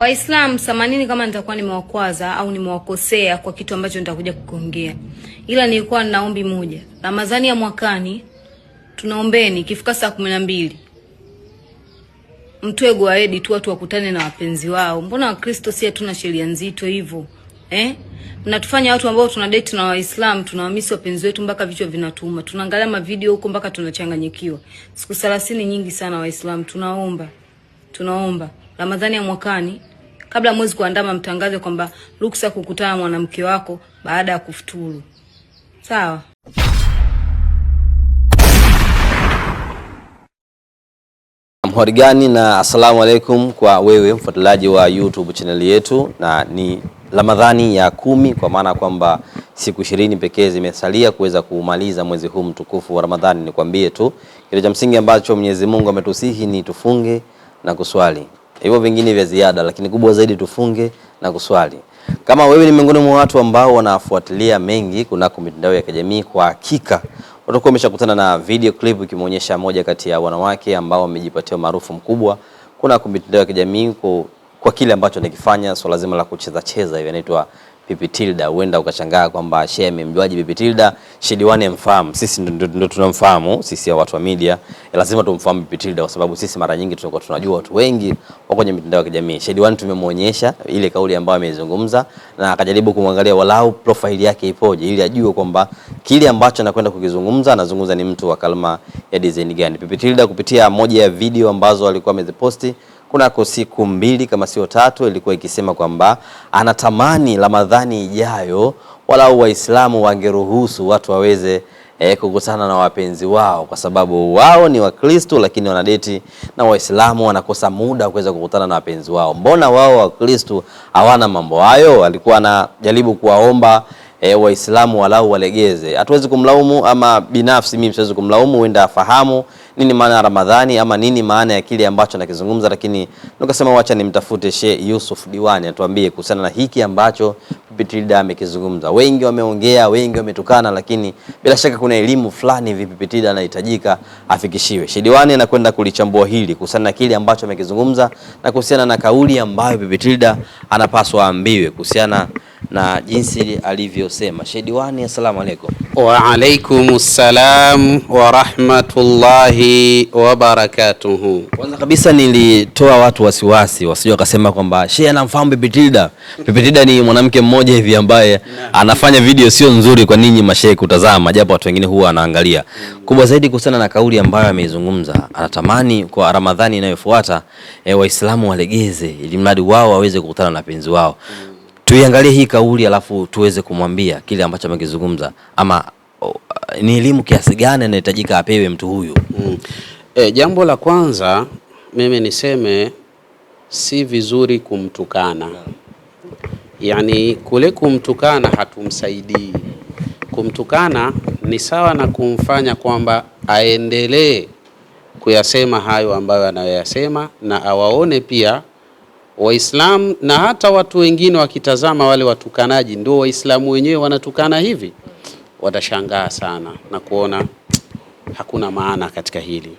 Waislamu, samanini kama nitakuwa nimewakwaza au nimewakosea kwa kitu ambacho nitakuja kukiongea. Ila nilikuwa na ombi moja. Ramadhani ya mwakani tunaombeni ikifika saa 12. Mtoe gwaedi tu watu wakutane na wapenzi wao. Mbona Wakristo si hatuna sheria nzito hivyo? Mnatufanya watu ambao tuna date na Waislamu tunawamisi wapenzi wetu mpaka vichwa vinatuma. Tunaangalia mavideo huko mpaka tunachanganyikiwa. Siku 30 nyingi sana Waislamu, tunaomba Ramadhani ya mwakani kabla mwezi kuandama mtangaze kwamba ruksa kukutana mwanamke wako baada ya kufuturu. Sawa? Mhari gani na assalamu alaikum kwa wewe mfuatiliaji wa YouTube channel yetu, na ni Ramadhani ya 10 kwa maana kwamba siku 20 pekee zimesalia kuweza kumaliza mwezi huu mtukufu wa Ramadhani. Nikwambie tu kile cha msingi ambacho Mwenyezi Mungu ametusihi ni tufunge na kuswali. Hivyo vingine vya ziada, lakini kubwa zaidi tufunge na kuswali. Kama wewe ni miongoni mwa watu ambao wanafuatilia mengi kunako mitandao ya kijamii, kwa hakika utakuwa umeshakutana na video clip ikimuonyesha moja kati ya wanawake ambao wamejipatia maarufu mkubwa kunako mitandao ya kijamii kwa kile ambacho anakifanya, so lazima la kucheza hivi, anaitwa Pipi Tilda. Huenda ukashangaa kwamba shehe amemjuaje Pipi Tilda? Shediwani mfahamu, sisi ndio tunamfahamu, sisi ya watu wa media lazima tumfahamu Pipi Tilda kwa sababu sisi mara nyingi tunakuwa tunajua watu wengi wako kwenye mitandao ya kijamii. Shediwani tumemuonyesha ile kauli ambayo amezungumza na akajaribu kumwangalia walau profile yake ipoje ili ajue kwamba kile ambacho anakwenda kukizungumza anazungumza ni mtu wa kalma ya design gani. Pipi Tilda kupitia moja ya video ambazo alikuwa ameziposti kunako siku 2 kama sio 3, ilikuwa ikisema kwamba anatamani Ramadhani ijayo walau Waislamu wangeruhusu watu waweze kukutana na wapenzi wao, kwa sababu wao ni Wakristo lakini wanadeti na Waislamu, wanakosa muda kuweza kukutana na wapenzi wao. Mbona wao Wakristo hawana mambo hayo? Alikuwa anajaribu kuwaomba Waislamu walau walegeze. Hatuwezi kumlaumu, ama binafsi mimi siwezi kumlaumu, huenda afahamu nini maana ya Ramadhani ama nini maana ya kile ambacho anakizungumza, lakini nikasema wacha nimtafute Sheikh Yusuf Diwani atuambie kuhusiana na hiki ambacho Pipi Tilda amekizungumza. Wengi wameongea, wengi wametukana, lakini bila shaka kuna elimu fulani hivi Pipi Tilda anahitajika afikishiwe. Sheikh Diwani anakwenda kulichambua hili kuhusiana na kile ambacho amekizungumza na kuhusiana na kauli ambayo Pipi Tilda anapaswa ambiwe kuhusiana na jinsi alivyosema. Sheikh Diwani, assalamu alaikum. Wa alaikumus salam wa rahmatullahi wa barakatuhu. Kwanza kabisa nilitoa watu wasiwasi wasije wakasema kwamba Sheikh anamfahamu Pipi Tilda. Pipi Tilda ni mwanamke mmoja hivi ambaye anafanya video sio nzuri kwa ninyi mashehe kutazama, japo watu wengine huwa anaangalia. Kubwa zaidi kuhusiana na kauli ambayo ameizungumza, anatamani kwa Ramadhani inayofuata Waislamu walegeze ili mradi wao waweze kukutana na penzi wao. Tuiangalie hii kauli alafu tuweze kumwambia kile ambacho amekizungumza, ama ni elimu kiasi gani inahitajika apewe mtu huyu. Jambo la kwanza mimi niseme si vizuri kumtukana. Yani kule kumtukana hatumsaidii. Kumtukana ni sawa na kumfanya kwamba aendelee kuyasema hayo ambayo anayoyasema, na awaone pia Waislamu na hata watu wengine wakitazama wale watukanaji ndio Waislamu wenyewe wanatukana hivi, watashangaa sana na kuona hakuna maana katika hili.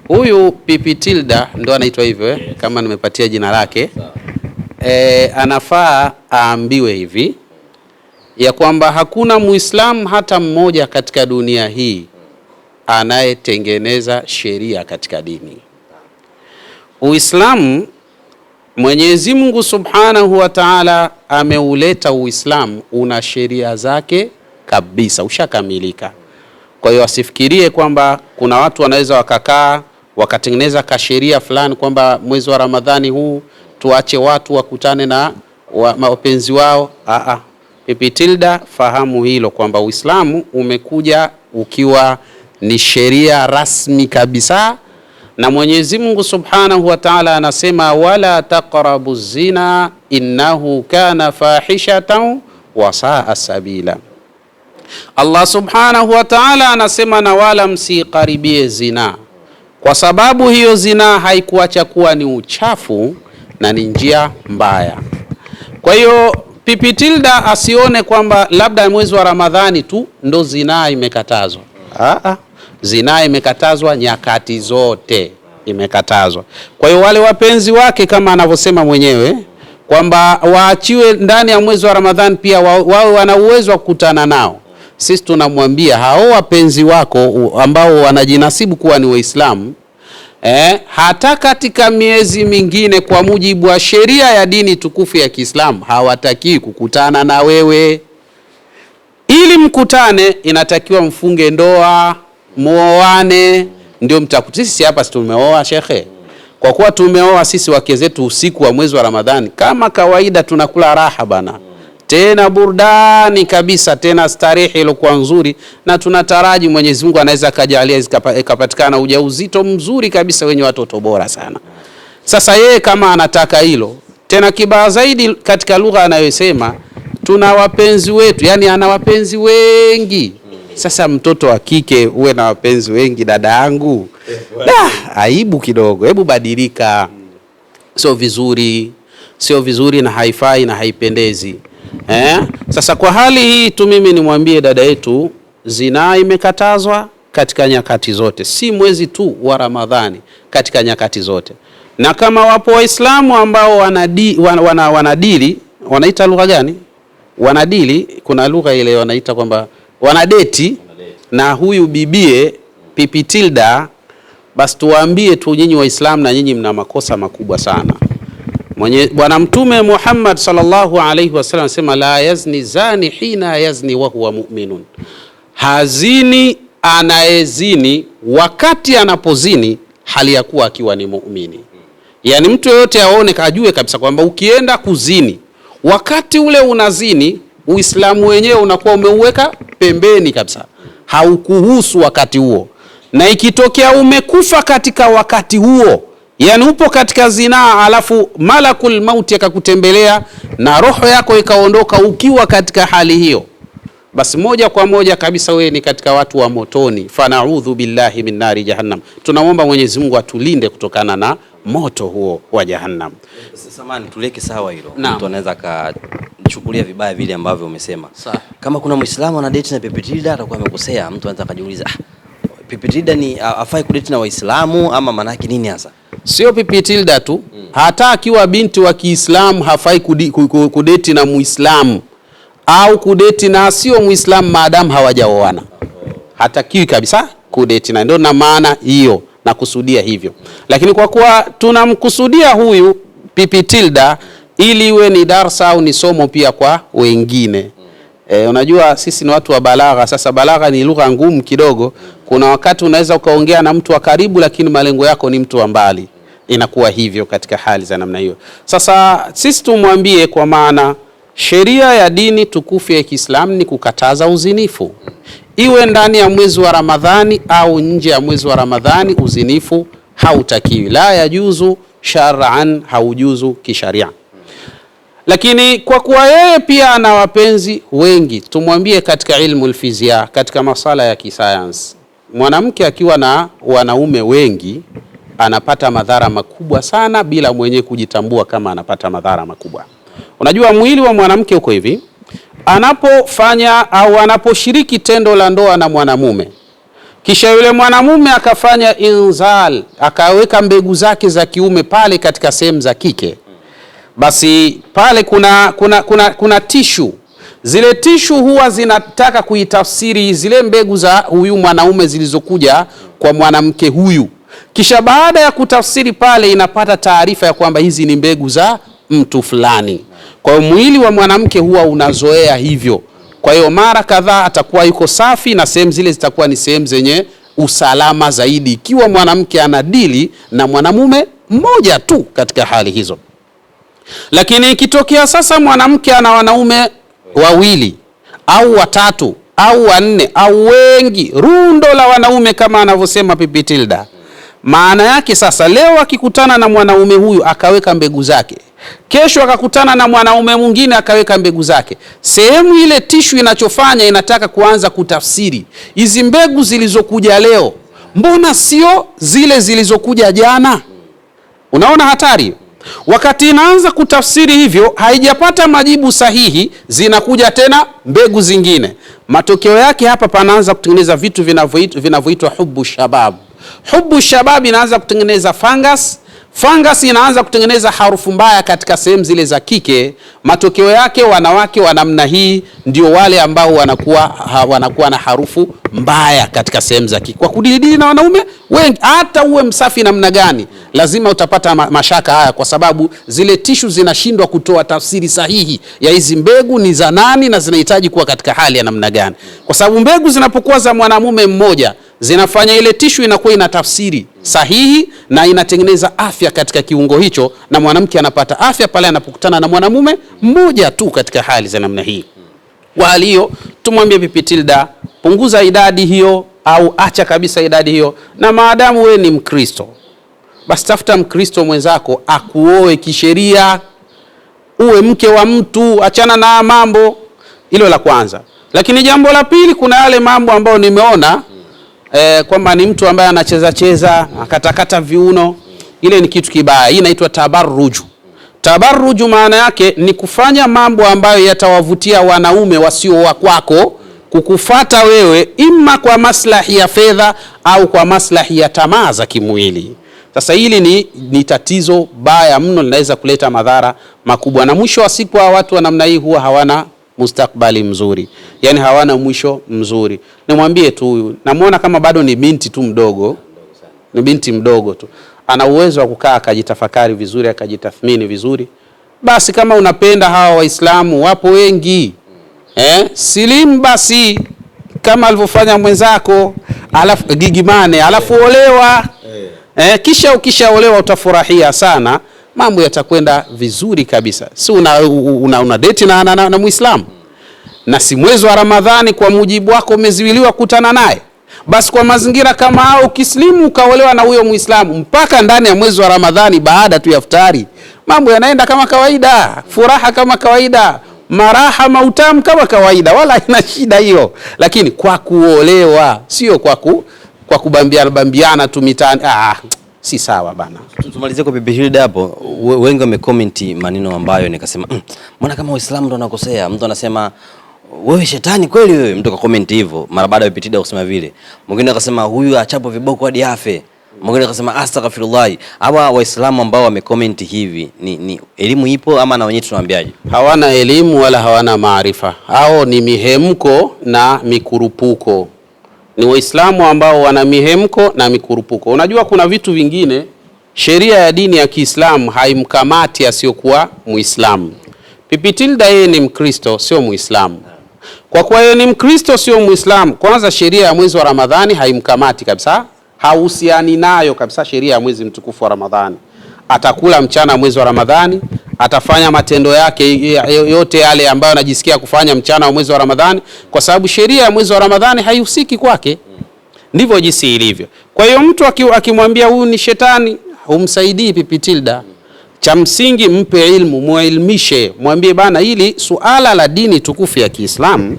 Huyu Pipi Tilda ndo anaitwa hivyo kama nimepatia jina lake. Anafaa aambiwe hivi ya kwamba hakuna Muislamu hata mmoja katika dunia hii anayetengeneza sheria katika dini. Uislamu, Mwenyezi Mungu Subhanahu wa Ta'ala ameuleta Uislamu, una sheria zake kabisa, ushakamilika. Kwa hiyo asifikirie kwamba kuna watu wanaweza wakakaa wakatengeneza kasheria fulani kwamba mwezi wa Ramadhani huu tuache watu wakutane na wapenzi wao. Pipi Tilda, fahamu hilo kwamba Uislamu umekuja ukiwa ni sheria rasmi kabisa, na Mwenyezi Mungu Subhanahu wa Ta'ala anasema wala taqrabu zina innahu kana fahishatan wa saa sabila. Allah Subhanahu wa Ta'ala anasema na wala msikaribie zina, kwa sababu hiyo zina haikuacha kuwa ni uchafu na ni njia mbaya. Kwa hiyo Pipi Tilda asione kwamba labda mwezi wa Ramadhani tu ndo zina imekatazwa. Zina imekatazwa nyakati zote. imekatazwa. Kwa hiyo wale wapenzi wake kama anavyosema mwenyewe kwamba waachiwe ndani ya mwezi wa Ramadhani, pia wawe wana uwezo wa kukutana nao. Sisi tunamwambia hao wapenzi wako ambao wanajinasibu kuwa ni Waislamu, hata katika miezi mingine kwa mujibu wa sheria ya dini tukufu ya Kiislamu hawataki kukutana na wewe. Ili mkutane inatakiwa mfunge ndoa, muoane, ndio mtakutana. Sisi hapa tumeoa shekhe. Kwa kuwa tumeoa sisi wake zetu usiku wa mwezi wa Ramadhani, kama kawaida tunakula raha bana, tena burdani kabisa, tena starehe iliyokuwa nzuri, na tunataraji Mwenyezi Mungu anaweza kajalia ikapatikana ujauzito mzuri kabisa wenye watoto bora sana. Sasa yeye kama anataka hilo, tena kibaya zaidi katika lugha anayosema tuna wapenzi wetu, yani ana wapenzi wengi. Sasa mtoto wa kike uwe na wapenzi wengi, dada yangu, aibu kidogo, hebu badilika. Sio vizuri na haifai na haipendezi. Sasa kwa hali hii tu mimi nimwambie dada yetu, zinaa imekatazwa katika nyakati zote, si mwezi tu wa Ramadhani, katika nyakati zote. Na kama wapo Waislamu ambao wanadili, wanaita lugha gani? Wanadili, kuna lugha ile wanaita kwamba wanadeti na huyu bibie Pipi Tilda, basi tuwaambie tu nyinyi Waislamu na nyinyi mna makosa makubwa sana. Bwana Mtume Muhammad sallallahu alaihi wasallam anasema la yazni zani hina yazni wa huwa mu'minun, hazini anaezini wakati anapozini hali ya kuwa akiwa ni muumini. Yani mtu yote aone kajue kabisa kwamba ukienda kuzini wakati ule unazini, Uislamu wenyewe unakuwa umeuweka pembeni kabisa, haukuhusu wakati huo. Na ikitokea umekufa katika wakati huo, yani upo katika zinaa, alafu malakul mauti akakutembelea na roho yako ikaondoka ukiwa katika hali hiyo, basi moja kwa moja kabisa wewe ni katika watu wa motoni. Fanaudhu billahi min nari jahannam, tunaomba Mwenyezi Mungu atulinde kutokana na moto huo wa jahannam. Samahani, tuleke sawa hilo. Mtu anaweza akachukulia vibaya vile ambavyo umesema. Kama kuna Muislamu ana date na Pipi Tilda atakuwa amekosea. Mtu anaweza kujiuliza, Pipi Tilda ni afai kudate na Waislamu ama maana yake nini hasa? Sio Pipi Tilda tu, hata akiwa binti wa Kiislamu hafai kudate na Muislamu au kudate na sio Muislamu maadamu hawajaoana. Hatakiwi kabisa kudate na, ndio na maana hiyo na kusudia hivyo. Lakini kwa kuwa tunamkusudia huyu Pipi Tilda ili iwe ni darasa au ni somo pia kwa wengine. Unajua sisi ni watu wa balagha. Sasa balagha ni lugha ngumu kidogo. Kuna wakati unaweza ukaongea na mtu wa karibu lakini malengo yako ni mtu wa mbali. Inakuwa hivyo katika hali za namna hiyo. Sasa sisi tumwambie kwa maana sheria ya dini tukufu ya Kiislamu ni kukataza uzinifu. Iwe ndani ya mwezi wa Ramadhani au nje ya mwezi wa Ramadhani, uzinifu hautakiwi. La yajuzu shar'an, haujuzu kisharia. Lakini kwa kuwa yeye pia ana wapenzi wengi, tumwambie katika ilmu alfizia, katika masala ya kisayansi, mwanamke akiwa na wanaume wengi anapata madhara makubwa sana bila mwenye kujitambua kama anapata madhara makubwa. Unajua mwili wa mwanamke uko hivi, anapofanya au anaposhiriki tendo la ndoa na mwanamume, kisha yule mwanamume akafanya inzal, akaweka mbegu zake za kiume pale katika sehemu za kike, basi pale kuna tishu. Zile tishu huwa zinataka kuitafsiri zile mbegu za huyu mwanaume zilizokuja kwa mwanamke huyu, kisha baada ya kutafsiri pale inapata taarifa ya kwamba hizi ni mbegu za mtu fulani. Kwa hiyo mwili wa mwanamke huwa unazoea hivyo. Kwa hiyo mara kadhaa atakuwa yuko safi na sehemu zile zitakuwa ni sehemu zenye usalama zaidi ikiwa mwanamke anadili na mwanamume mmoja tu katika hali hizo. Lakini ikitokea sasa mwanamke ana wanaume wawili au watatu au wanne au wengi, rundo la wanaume kama anavyosema Pipi Tilda, maana yake sasa leo akikutana na mwanaume huyu akaweka mbegu zake, kesho akakutana na mwanaume mwingine akaweka mbegu zake, sehemu ile tishu inachofanya inataka kuanza kutafsiri hizi mbegu zilizokuja leo, mbona sio zile zilizokuja jana? Unaona hatari? Wakati inaanza kutafsiri hivyo, haijapata majibu sahihi, zinakuja tena mbegu zingine. Matokeo yake hapa panaanza kutengeneza vitu vinavyoitwa hubu shabab, Hubu shababi inaanza kutengeneza fungus. Fungus inaanza kutengeneza harufu mbaya katika sehemu zile za kike. Matokeo yake wanawake wa namna hii ndio wale ambao wanakuwa na harufu mbaya katika sehemu za kike. Kwa kudilidili na wanaume wengi, hata uwe msafi namna gani, lazima utapata mashaka haya, kwa sababu zile tishu zinashindwa kutoa tafsiri sahihi ya hizi mbegu ni za nani na zinahitaji kuwa katika hali ya namna gani. Kwa sababu mbegu zinapokuwa za mwanamume mmoja, zinafanya ile tishu inakuwa ina tafsiri sahihi na inatengeneza afya katika kiungo hicho, na mwanamke anapata afya pale anapokutana na mwanamume mmoja tu katika hali za namna hii. Kwa hali hiyo tumwambie Bibi Tilda, punguza idadi hiyo au acha kabisa idadi hiyo, na maadamu we ni Mkristo, basi tafuta Mkristo mwenzako akuoe kisheria, uwe mke wa mtu, achana na mambo hilo la kwanza. Lakini jambo la pili, kuna yale mambo ambayo nimeona kwamba ni mtu ambaye anacheza akatakata viuno, ile ni kitu kibaya. Hii inaitwa tabarruju. Tabarruju maana yake ni kufanya mambo ambayo yatawavutia wanaume wasio wa kwako kukufata wewe, ima kwa maslahi ya fedha au kwa maslahi ya tamaa za kimwili. Sasa hili ni tatizo baya mno, linaweza kuleta madhara makubwa, na mwisho wa siku watu wa namna hii huwa hawana mustakbali mzuri, yani hawana mwisho mzuri. Nimwambie tu huyu, namuona kama bado ni binti tu mdogo, ni binti mdogo tu, ana uwezo wa kukaa akajitafakari vizuri, akajitathmini vizuri. Basi kama unapenda hawa Waislamu wapo wengi, silimu basi kama alivyofanya mwenzako, alafu gigimane, alafu olewa. Kisha ukishaolewa utafurahia sana, mambo yatakwenda vizuri kabisa. Si una date na Muislamu, na si mwezi wa Ramadhani kwa mujibu wako umeziwiliwa kutana naye, basi kwa mazingira kama hao ukislimu ukaolewa na huyo Muislamu mpaka ndani ya mwezi wa Ramadhani, baada tu ya iftari mambo yanaenda kama kawaida, furaha kama kawaida, maraha mautamu kama kawaida, wala ina shida hiyo. Lakini kwa kuolewa, sio kwa kubambiana tu mitaani, si sawa bana. Tumalizie kwa Bibi Hilda hapo. Wengi wamecomment maneno ambayo nikasema mbona kama Waislamu ndo wanakosea. Mtu anasema wewe shetani kweli wewe, mtu akacomment hivyo mara baada ya Bibi Tilda kusema vile. Mwingine akasema huyu achapo viboko hadi afe. Mwingine akasema astaghfirullah. Hawa Waislamu ambao wamecomment hivi, ni elimu ipo ama na wenyewe tunawaambiaje? Hawana elimu wala hawana maarifa. Hao ni mihemko na mikurupuko. Ni Waislamu ambao wana mihemko na mikurupuko. Unajua kuna vitu vingine sheria ya dini ya Kiislamu haimkamati asiyokuwa Muislamu. Bibi Tilda yeye ni Mkristo, sio Muislamu. Kwa kuwa yeye ni Mkristo sio Muislamu, kwanza sheria ya mwezi wa Ramadhani haimkamati kabisa, hauhusiani nayo kabisa sheria ya mwezi mtukufu wa Ramadhani. Atakula mchana mwezi wa Ramadhani, atafanya matendo yake yote yale ambayo anajisikia kufanya mchana wa mwezi wa Ramadhani, kwa sababu sheria ya mwezi wa Ramadhani haihusiki kwake. Ndivyo jinsi ilivyo. Kwa hiyo mtu akimwambia huyu ni shetani, humsaidii Bibi Tilda. Cha msingi mpe ilmu, muelimishe, mwambie bana hili suala la dini tukufu ya Kiislamu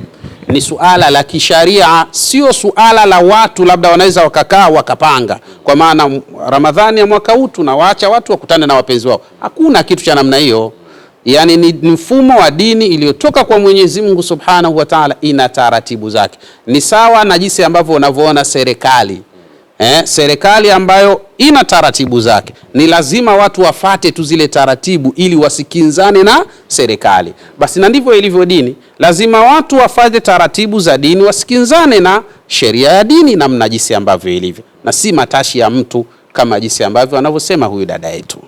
ni suala la kisharia, sio suala la watu labda wanaweza wakakaa wakapanga. Kwa maana Ramadhani ya mwaka huu tunawaacha watu wakutane na wapenzi wao. Hakuna kitu cha namna hiyo. Yani ni mfumo wa dini iliyotoka kwa Mwenyezi Mungu Subhanahu wa Ta'ala, ina taratibu zake. Ni sawa na jinsi ambavyo unavyoona serikali. Serikali ambayo ina taratibu zake, ni lazima watu wafate tu zile taratibu ili wasikinzane na serikali. Basi na ndivyo ilivyo dini, lazima watu wafate taratibu za dini wasikinzane na sheria ya dini na mnajisi ambavyo ilivyo, na si matashi ya mtu kama jinsi ambavyo anavyosema huyu dada yetu.